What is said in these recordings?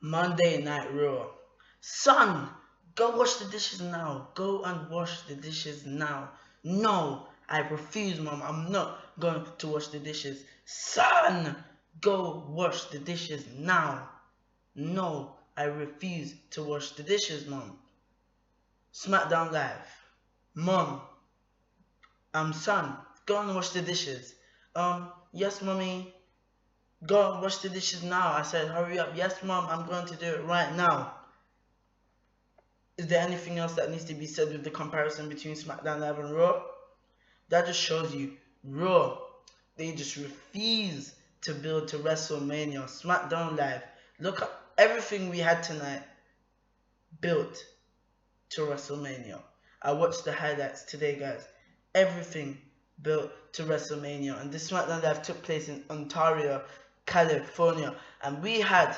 Monday Night Raw. Son, go wash the dishes now. Go and wash the dishes now. No, I refuse, Mom. I'm not going to wash the dishes. Son, go wash the dishes now. No, I refuse to wash the dishes, Mom. SmackDown Live. Mom, son, go and wash the dishes. Yes, Mommy. Go and wash the dishes now. I said, hurry up. Yes, Mom, I'm going to do it right now. Is there anything else that needs to be said with the comparison between SmackDown Live and Raw? That just shows you Raw, they just refuse to build to WrestleMania. SmackDown Live, look at everything we had tonight built to WrestleMania. I watched the highlights today, guys. Everything built to WrestleMania. And this SmackDown Live took place in Ontario, California. And we had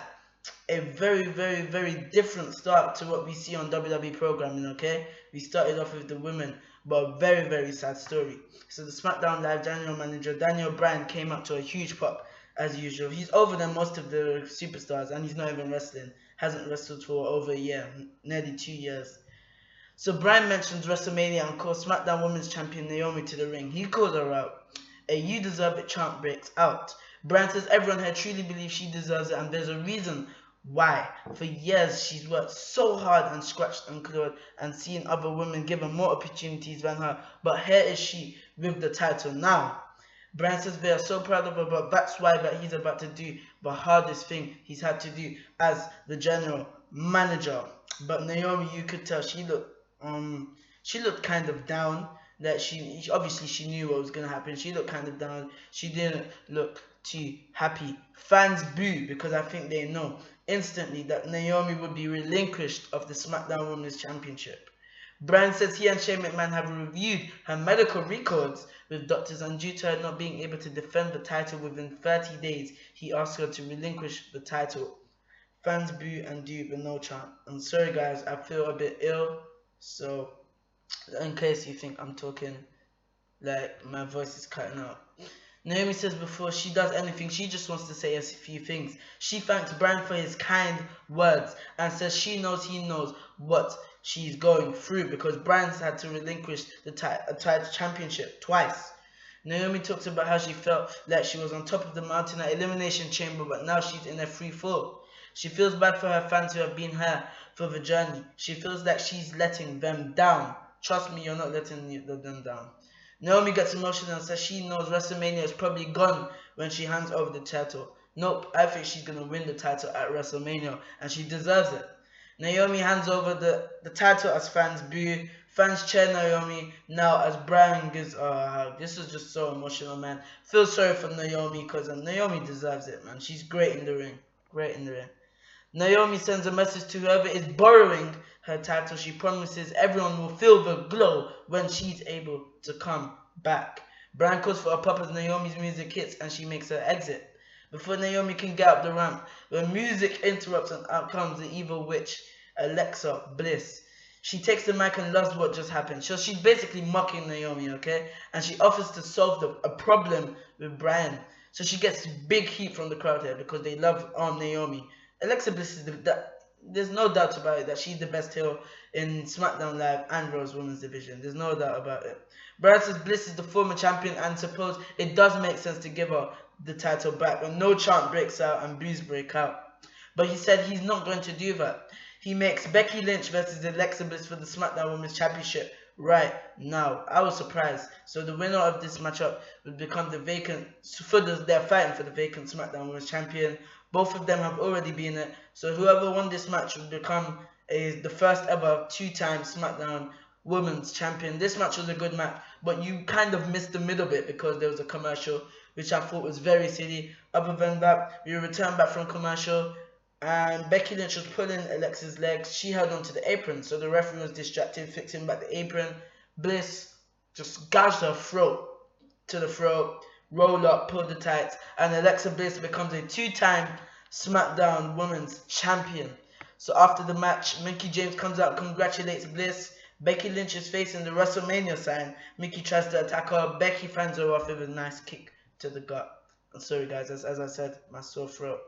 a very, very, very different start to what we see on WWE programming, okay? We started off with the women, but a very, very sad story. So the SmackDown Live general manager, Bryan, came up to a huge pop, as usual. He's over than most of the superstars, and he's not even wrestling. Hasn't wrestled for over a year, nearly 2 years. So Bryan mentions WrestleMania and calls SmackDown Women's Champion Naomi to the ring. He calls her out. A "You deserve it" chant breaks out. Bryan says everyone here truly believes she deserves it, and there's a reason why. For years she's worked so hard and scratched and clawed and seen other women given more opportunities than her, but here is she with the title now. Bryan says they are so proud of her, but that's why that he's about to do the hardest thing he's had to do as the general manager. But Naomi, you could tell she looked kind of down. That she obviously she knew what was gonna happen. She looked kind of down. She didn't look too happy. Fans boo because I think they know instantly that Naomi would be relinquished of the SmackDown Women's Championship. Bryan says he and Shane McMahon have reviewed her medical records with doctors, and due to her not being able to defend the title within 30 days, he asked her to relinquish the title. Fans boo and do but no chant. I'm sorry guys, I feel a bit ill, so in case you think I'm talking like my voice is cutting out. Naomi says before she does anything, she just wants to say a few things. She thanks Bryan for his kind words and says she knows he knows what she's going through because Bryan's had to relinquish the title championship twice. Naomi talks about how she felt like she was on top of the mountain at Elimination Chamber, but now she's in a free fall. She feels bad for her fans who have been here for the journey. She feels like she's letting them down. Trust me, you're not letting them down. Naomi gets emotional and says she knows WrestleMania is probably gone when she hands over the title. Nope, I think she's going to win the title at WrestleMania, and she deserves it. Naomi hands over the title as fans boo. Fans cheer Naomi now as Bryan gives her a hug. This is just so emotional, man. Feel sorry for Naomi because Naomi deserves it, man. She's great in the ring. Great in the ring. Naomi sends a message to whoever is borrowing her title. She promises everyone will feel the glow when she's able to come back. Bryan calls for a pop as Naomi's music hits and she makes her exit. Before Naomi can get up the ramp, the music interrupts and out comes the evil witch, Alexa Bliss. She takes the mic and loves what just happened. So she's basically mocking Naomi, okay? And she offers to solve a problem with Bryan. So she gets big heat from the crowd here because they love Naomi. Alexa Bliss is there's no doubt about it that she's the best heel in SmackDown Live and Raw's Women's Division. There's no doubt about it. Bryan says Bliss is the former champion and suppose it does make sense to give her the title back, but no chant breaks out and boos break out. But he said he's not going to do that. He makes Becky Lynch versus Alexa Bliss for the SmackDown Women's Championship right now. I was surprised. So the winner of this matchup would become the vacant, they're fighting for the vacant SmackDown Women's Champion. Both of them have already been it. So whoever won this match would become the first ever two-time SmackDown Women's Champion. This match was a good match, but you kind of missed the middle bit because there was a commercial, which I thought was very silly. Other than that, we returned back from commercial, and Becky Lynch was pulling Alexa's legs. She held onto the apron, so the referee was distracted, fixing back the apron. Bliss just gouged her throat to the throat, roll up, pull the tights, and Alexa Bliss becomes a two-time SmackDown Women's Champion. So after the match, Mickie James comes out, congratulates Bliss. Becky Lynch is facing the WrestleMania sign. Mickie tries to attack her. Becky fends her off with a nice kick to the gut. I'm sorry guys, as I said, my sore throat.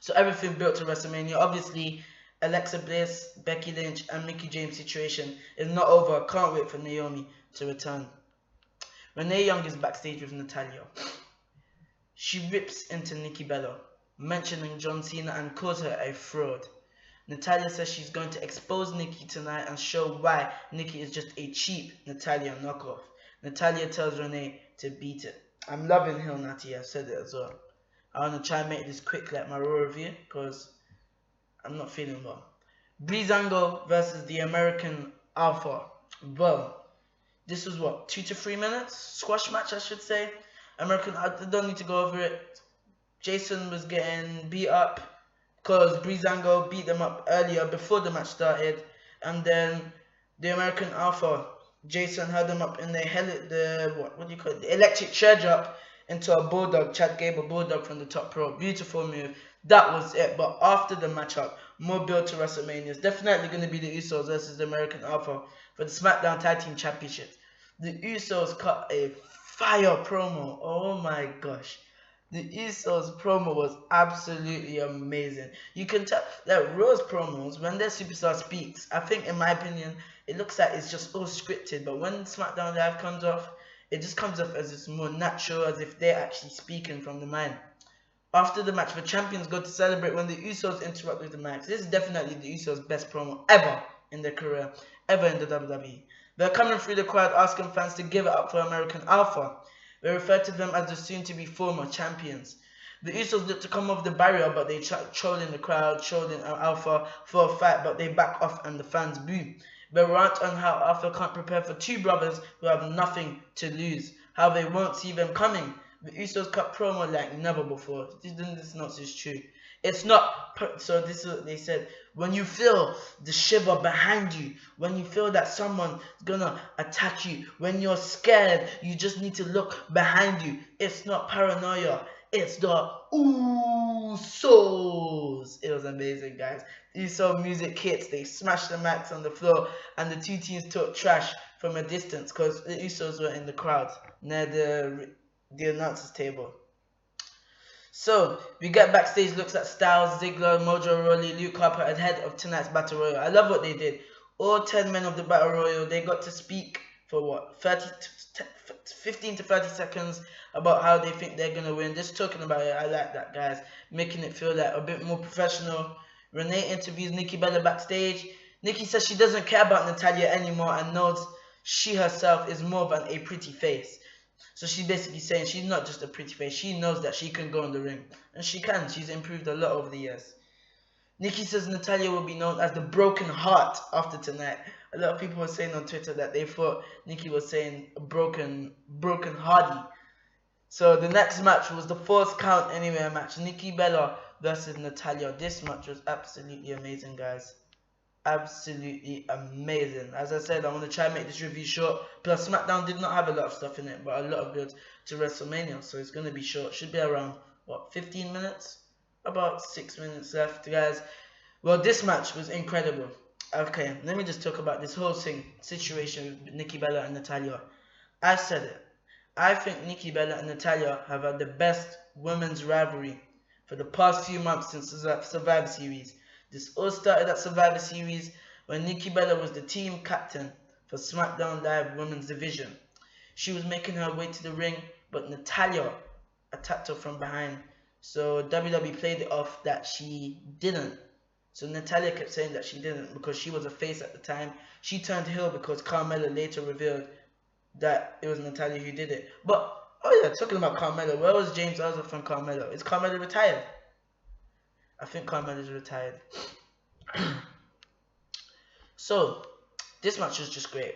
So everything built to WrestleMania. Obviously, Alexa Bliss, Becky Lynch, and Mickie James situation is not over. Can't wait for Naomi to return. Renee Young is backstage with Natalya. She rips into Nikki Bella, mentioning John Cena, and calls her a fraud. Natalya says she's going to expose Nikki tonight and show why Nikki is just a cheap Natalya knockoff. Natalya tells Renee to beat it. I'm loving Hill Natty, I said it as well. I want to try and make this quick like my Raw review because I'm not feeling well. Breezango versus the American Alpha. Well, this was what, 2 to 3 minutes? Squash match, I should say. I don't need to go over it. Jason was getting beat up because Breezango beat them up earlier before the match started, and then the American Alpha, Jason held them up in the electric chair drop into a bulldog. Chad Gable bulldog from the top rope. Beautiful move. That was it. But after the matchup, more build to WrestleMania. It's definitely going to be the Usos versus the American Alpha for the SmackDown Tag Team Championship. The Usos cut a fire promo. Oh my gosh. The Usos promo was absolutely amazing. You can tell that Raw's promos, when their superstar speaks, I think in my opinion, it looks like it's just all scripted. But when SmackDown Live comes off, it just comes off as it's more natural, as if they're actually speaking from the mind. After the match, the champions go to celebrate when the Usos interrupt with the mics. This is definitely the Usos' best promo ever in their career, ever in the WWE. They're coming through the crowd asking fans to give it up for American Alpha. They refer to them as the soon-to-be former champions. The Usos look to come over the barrier, but they trolling the crowd, trolling Alpha for a fight, but they back off and the fans boo. They rant on how Alpha can't prepare for two brothers who have nothing to lose, how they won't see them coming. The Usos cut promo like never before. This is true. It's not, so this is what they said. When you feel the shiver behind you, when you feel that someone's gonna attack you, when you're scared, you just need to look behind you. It's not paranoia. It's the Usos. It was amazing, guys. Uso music hits. They smashed the mics on the floor, and the two teams talk trash from a distance because the Usos were in the crowd near the announcers table. So, we get backstage looks at Styles, Ziggler, Mojo Rawley, Luke Harper ahead of tonight's Battle Royal. I love what they did. All 10 men of the Battle Royal, they got to speak for what, 15 to 30 seconds about how they think they're going to win. Just talking about it, I like that, guys. Making it feel like a bit more professional. Renee interviews Nikki Bella backstage. Nikki says she doesn't care about Natalya anymore and knows she herself is more than a pretty face. So she's basically saying she's not just a pretty face. She knows that she can go in the ring. And she can. She's improved a lot over the years. Nikki says Natalya will be known as the broken heart after tonight. A lot of people were saying on Twitter that they thought Nikki was saying broken hardy. So the next match was the Force Count Anywhere match. Nikki Bella versus Natalya. This match was absolutely amazing, guys. Absolutely amazing. As I said, I'm going to try and make this review short. Plus, SmackDown did not have a lot of stuff in it, but a lot of builds to WrestleMania. So it's going to be short. Should be around, what, 15 minutes? About 6 minutes left, guys. Well, this match was incredible. Okay, let me just talk about this whole situation with Nikki Bella and Natalya. I said it. I think Nikki Bella and Natalya have had the best women's rivalry for the past few months since the Survivor Series. This all started at Survivor Series when Nikki Bella was the team captain for SmackDown Live Women's Division. She was making her way to the ring, but Natalya attacked her from behind. So WWE played it off that she didn't. So Natalya kept saying that she didn't because she was a face at the time. She turned heel because Carmella later revealed that it was Natalya who did it. But, oh yeah, talking about Carmella, where was James Ellsworth from Carmella? Is Carmella retired? I think Carmella is retired. So, this match was just great.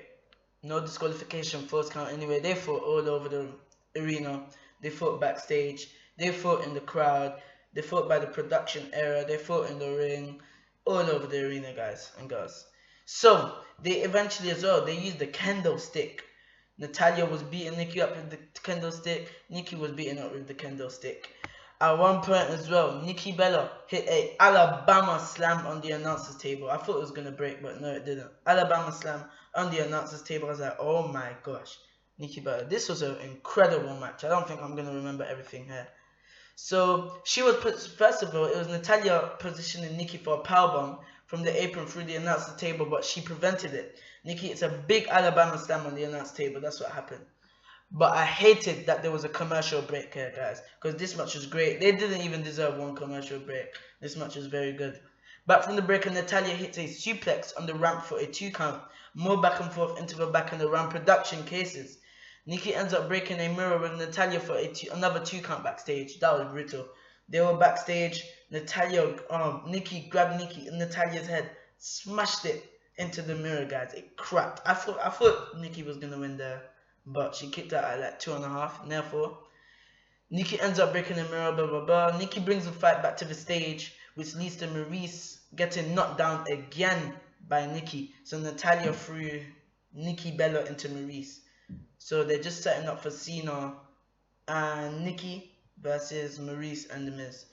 No disqualification, Force Count anyway. They fought all over the arena. They fought backstage. They fought in the crowd. They fought by the production era. They fought in the ring. All over the arena, guys and girls. So, they eventually as well, they used the kendo stick. Natalya was beating Nikki up with the kendo stick. Nikki was beating up with the kendo stick. At one point as well, Nikki Bella hit a Alabama slam on the announcer's table. I thought it was going to break, but no, it didn't. Alabama slam on the announcer's table. I was like, oh my gosh. Nikki Bella. This was an incredible match. I don't think I'm going to remember everything here. So she was first of all, it was Natalya positioning Nikki for a powerbomb from the apron through the announcer table, but she prevented it. Nikki, it's a big Alabama slam on the announce table. That's what happened. But I hated that there was a commercial break here, guys, because this match was great. They didn't even deserve one commercial break. This match was very good. Back from the break, and Natalya hits a suplex on the ramp for a 2 count. More back and forth interval back in the round production cases. Nikki ends up breaking a mirror with Natalya for another 2 count backstage. That was brutal. They were backstage. Nikki grabbed Natalya's head, smashed it into the mirror, guys. It cracked. I thought Nikki was gonna win there, but she kicked out at like 2.5, therefore. Nikki ends up breaking the mirror, blah blah blah. Nikki brings the fight back to the stage, which leads to Maurice getting knocked down again by Nikki. So Natalya threw Nikki Bella into Maurice. So they're just setting up for Cena and Nikki versus Maurice and The Miz.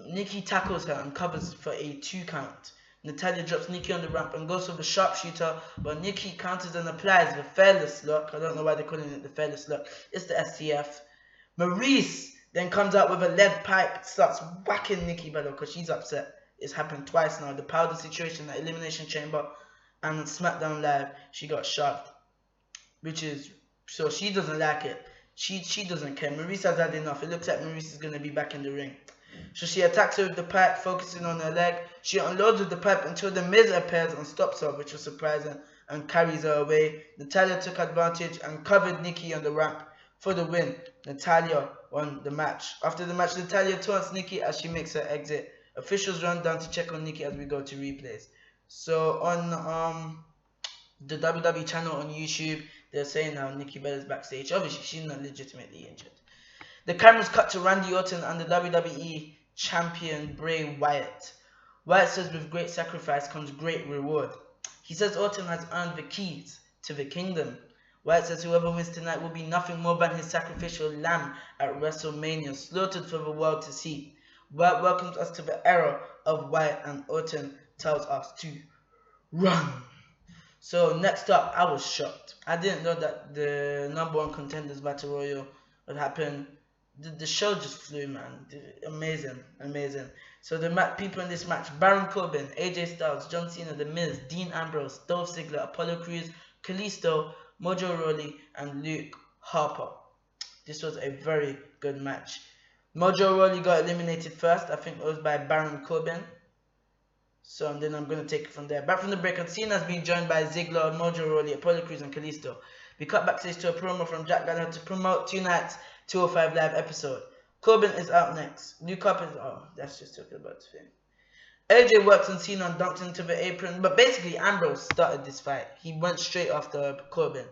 Nikki tackles her and covers for a 2 count. Natalya drops Nikki on the ramp and goes for the sharpshooter, but Nikki counters and applies the fearless lock. I don't know why they're calling it the fearless lock. It's the STF. Maurice then comes out with a lead pipe, starts whacking Nikki Bella because she's upset. It's happened twice now. The powder situation, the Elimination Chamber, and SmackDown Live, she got shoved. Which is, so she doesn't like it. She doesn't care. Maurice has had enough. It looks like Maurice is going to be back in the ring. So she attacks her with the pipe, focusing on her leg. She unloads with the pipe until the Miz appears and stops her, which was surprising, and carries her away. Natalya took advantage and covered Nikki on the ramp for the win. Natalya won the match. After the match, Natalya taunts Nikki as she makes her exit. Officials run down to check on Nikki as we go to replays. So on the WWE channel on YouTube, they're saying how Nikki Bella's backstage. Obviously, she's not legitimately injured. The cameras cut to Randy Orton and the WWE champion Bray Wyatt. Wyatt says with great sacrifice comes great reward. He says Orton has earned the keys to the kingdom. Wyatt says whoever wins tonight will be nothing more than his sacrificial lamb at WrestleMania, slaughtered for the world to see. Wyatt welcomes us to the era of Wyatt, and Orton tells us to run. So next up, I was shocked. I didn't know that the #1 Contenders Battle Royal would happen. The show just flew, man. Amazing, amazing. So the people in this match: Baron Corbin, AJ Styles, John Cena, The Miz, Dean Ambrose, Dolph Ziggler, Apollo Crews, Kalisto, Mojo Rawley, and Luke Harper. This was a very good match. Mojo Rawley got eliminated first. I think it was by Baron Corbin. So then I'm going to take it from there. Back from the break, and Cena's being joined by Ziggler, Mojo Rawley, Apollo Crews, and Kalisto. We cut backstage to a promo from Jack Gallagher to promote tonight's 205 Live episode. Corbin is out next. Luke Harper is... Oh, that's just talking about the thing. AJ works on Cena and dunked into the apron, but basically Ambrose started this fight. He went straight after Corbin.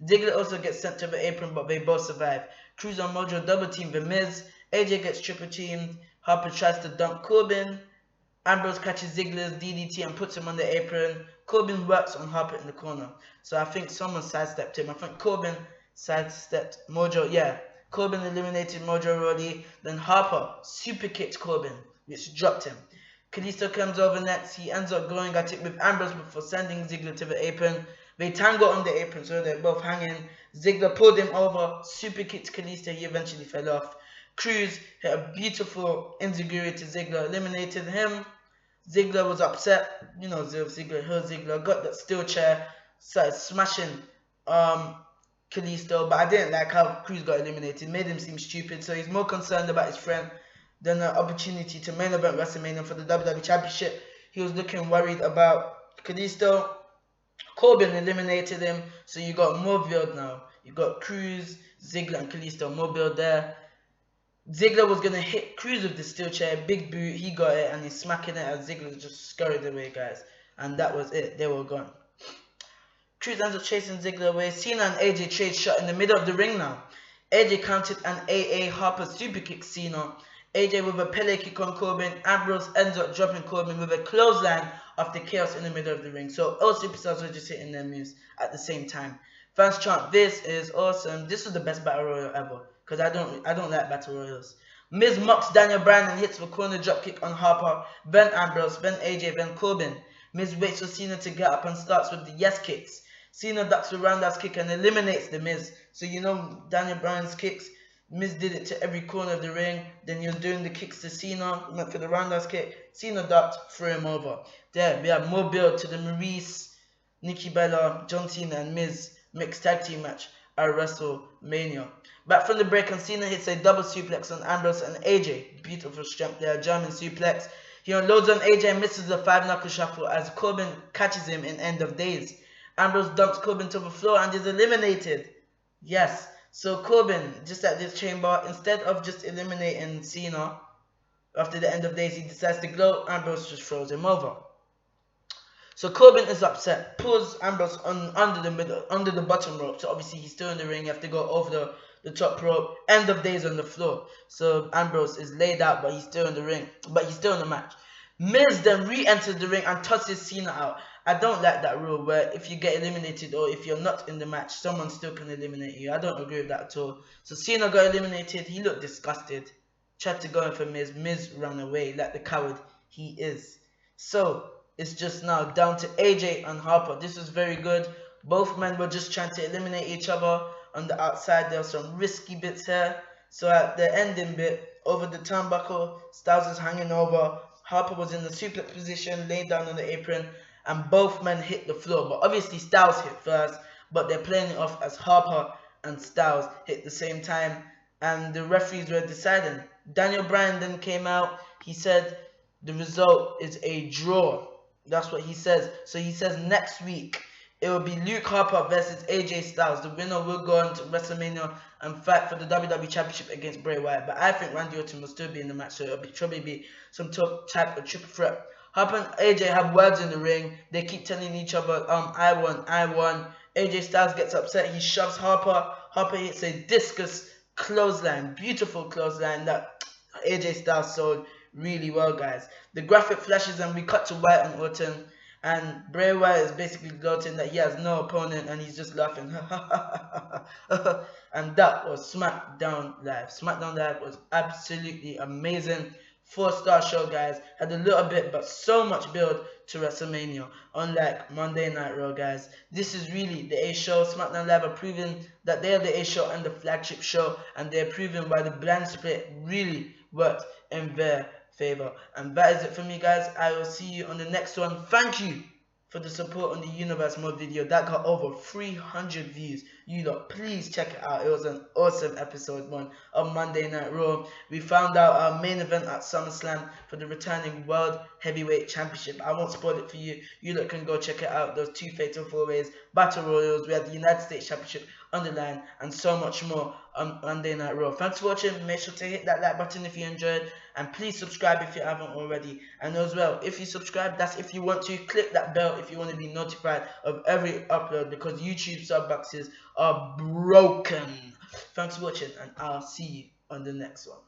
Ziggler also gets sent to the apron, but they both survive. Crews and Mojo double team The Miz. AJ gets triple teamed. Harper tries to dunk Corbin. Ambrose catches Ziggler's DDT and puts him on the apron. Corbin works on Harper in the corner. So I think someone sidestepped him. I think Corbin sidestepped Mojo. Yeah, Corbin eliminated Mojo Rawley. Then Harper super kicked Corbin, which dropped him. Kalisto comes over next. He ends up going at it with Ambrose before sending Ziggler to the apron. They tangle on the apron, so they're both hanging. Ziggler pulled him over, super kicked Kalisto. He eventually fell off. Crews hit a beautiful enziguri to Ziggler, eliminated him. Ziggler was upset. You know, Ziggler got that steel chair, started smashing Kalisto, but I didn't like how Crews got eliminated. Made him seem stupid, so he's more concerned about his friend than the opportunity to main event WrestleMania for the WWE Championship. He was looking worried about Kalisto. Corbin eliminated him, so you got more build now. You got Crews, Ziggler, and Kalisto. More build there. Ziggler was going to hit Crews with the steel chair, big boot, he got it, and he's smacking it as Ziggler just scurried away, guys. And that was it, they were gone. Crews ends up chasing Ziggler away. Cena and AJ trade shot in the middle of the ring now. AJ counted an AA Harper super kick Cena. AJ with a Pele kick on Corbin. Ambrose ends up dropping Corbin with a clothesline after chaos in the middle of the ring. So all superstars were just hitting their moves at the same time. Fans chant, "This is awesome." This was the best battle royal ever. Because I don't like battle royals. Miz mocks Daniel Bryan and hits the corner dropkick on Harper, then Ambrose, then AJ, then Corbin. Miz waits for Cena to get up and starts with the yes kicks. Cena ducks the roundhouse kick and eliminates the Miz. So you know Daniel Bryan's kicks, Miz did it to every corner of the ring. Then he was doing the kicks to Cena. Went for the roundhouse kick. Cena ducked, threw him over. There, we have more build to the Maurice, Nikki Bella, John Cena, and Miz mixed tag team match at WrestleMania. Back from the break, and Cena hits a double suplex on Ambrose and AJ. Beautiful strength there, German suplex. He unloads on AJ and misses the 5-knuckle shuffle as Corbin catches him in End of Days. Ambrose dumps Corbin to the floor and is eliminated. Yes, so Corbin, just at this chamber, instead of just eliminating Cena after the End of Days, he decides to glow. Ambrose just throws him over. So Corbin is upset, pulls Ambrose under the bottom rope. So obviously he's still in the ring. You have to go over the top rope. End of Days on the floor. So Ambrose is laid out, but he's still in the ring. But he's still in the match. Miz then re-enters the ring and tosses Cena out. I don't like that rule where if you get eliminated or if you're not in the match, someone still can eliminate you. I don't agree with that at all. So Cena got eliminated. He looked disgusted. Tried to go in for Miz. Miz ran away like the coward he is. So it's just now down to AJ and Harper. This was very good. Both men were just trying to eliminate each other. On the outside, there were some risky bits here. So at the ending bit, over the turnbuckle, Styles is hanging over. Harper was in the suplex position, laid down on the apron, and both men hit the floor. But obviously Styles hit first, but they're playing it off as Harper and Styles hit the same time. And the referees were deciding. Daniel Bryan then came out. He said the result is a draw. That's what he says. So he says next week it will be Luke Harper versus AJ Styles. The winner will go on to WrestleMania and fight for the WWE Championship against Bray Wyatt. But I think Randy Orton will still be in the match, so it'll probably be some type of triple threat. Harper and AJ have words in the ring. They keep telling each other, I won. AJ Styles gets upset. He shoves Harper. Harper hits a discus clothesline. Beautiful clothesline that AJ Styles sold really well, guys. The graphic flashes and we cut to Wyatt and Orton, and Bray Wyatt is basically gloating that he has no opponent and he's just laughing. And that was SmackDown Live. SmackDown Live was absolutely amazing. 4-star show, guys. Had a little bit but so much build to WrestleMania, unlike Monday Night Raw, guys. This is really the A show. SmackDown Live are proving that they are the A show and the flagship show, and they're proving why the brand split really worked in their favor. And that is it for me, guys. I will see you on the next one. Thank you for the support on the Universe Mode video. That got over 300 views. You lot, please check it out. It was an awesome episode 1 of Monday Night Raw. We found out our main event at SummerSlam for the returning World Heavyweight Championship. I won't spoil it for you. You lot can go check it out. Those 2 Fatal 4-Ways, Battle Royals. We had the United States Championship on the line and so much more on Monday Night Raw. Thanks for watching. Make sure to hit that like button if you enjoyed, and please subscribe if you haven't already. And as well, if you subscribe, that's if you want to. Click that bell if you want to be notified of every upload, because YouTube sub boxes are broken. Thanks for watching, and I'll see you on the next one.